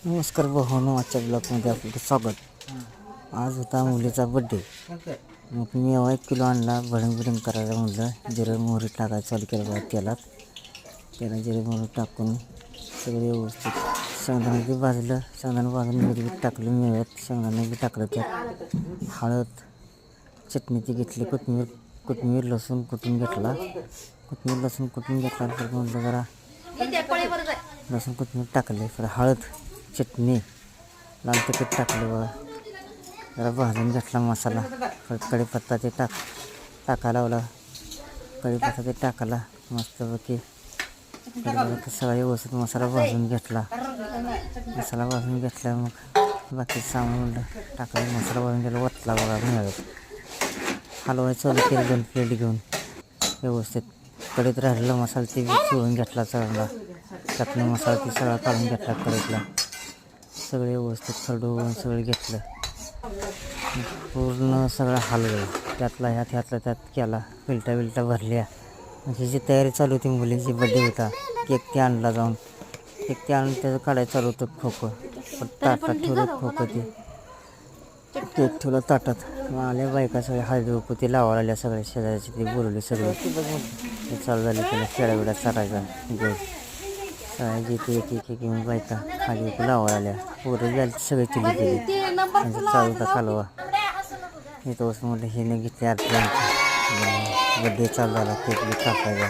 नमस्कार भावांनो, आजच्या ब्लॉगमध्ये आपलं स्वागत. आज होता मुलीचा बड्डे. मग मी 1 किलो आणला. भडंग करायला म्हटलं जिरं मोहरी टाकायला चालू केलं बघा तेलात. त्याला जिरं मोहरी टाकून सगळं व्यवस्थित शेंगदाणं बी भाजलं. शेंगदाणं भाजून मीठ बी टाकलं, मिळत शेंगदाणं बी टाकलं. त्यात हळद चटणी ती घेतली. कोथिंबीर लसूण कुटून घेतला. लसूण कुटून घेतला तर म्हटलं जरा लसूण कोथिंबीर टाकले. तर हळद चटणी लाल तिखट टाकलं बघा. जरा भाजून घेतला मसाला. परत कढीपत्ता ते टाकायला लावला. कढीपत्ता ते टाकला मस्तपैकी. सगळा व्यवस्थित मसाला भाजून घेतला. मसाला भाजून घेतला मग बाकी सामान टाकायला मसाला भाजून घ्यायला वतला बघा. मिळत हलवायचं चालू केलं 2 प्लेट घेऊन व्यवस्थित. कढईत राहिलेला मसाला ते शिवून घेतला. सगळा चटणी मसाला ते सगळा काढून घेतला कढईतला. सगळे व्यवस्थित खरडून सगळं घेतलं. पूर्ण सगळं हलवलं. त्यातला त्यात केला. बिलटा भरल्या. ह्याची तयारी चालू होती. मुलीची बड्डे होता. केक ते आणला जाऊन. केक ते आणून त्याचं काढायचं चालू होतं. खोकं ताटात ठेवलं. खोकं ते केक ठेवलं ताटात. मग आल्या बायका सगळ्या हळदी उकू ते लावायला आल्या. सगळे शेजारचे ते बोलवले सगळे. ते चालू झाले. त्याला शेळ्या चारायचा गोड सगळ्या ते एक घेऊन बायका हळदी उकू लावायला आल्या. पोरं झाली सगळे चिली केली. त्यांचं चालू होता कालवा. इथं वस्तू म्हटलं हे घेतले. बड्डे चालू झाला. केक बी कापायचा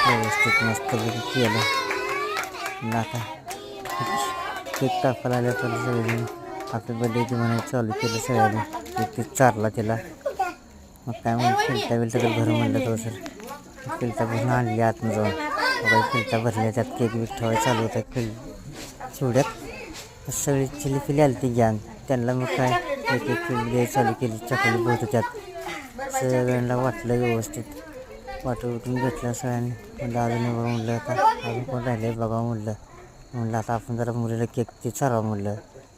व्यवस्थित मस्त केलं. आता केक कापायला आल्या पण सगळेजण आपल्या बड्डेची म्हणायला चालू केलं. सगळ्यांनी केक ते चारला त्याला. मग काय म्हणून फिलता तर भरून म्हणलं तो सर फिलता भरून आणली आतून जाऊन. बघा फिलता भरल्या. त्यात केक बी ठेवायला चालू होता. चिवड्यात सगळी चिली फिली आली ती घ्यान त्यांना. मग काय एक द्यायला चालू केली. चॉकलेट होतं त्यात. सगळ्यांना वाटलं व्यवस्थित. उठून घेतलं सगळ्यांनी. म्हणलं अजून बघा म्हटलं आता अजून कोण राहिले बघा म्हटलं आता आपण जरा मुलीला केक ते चारावं म्हटलं.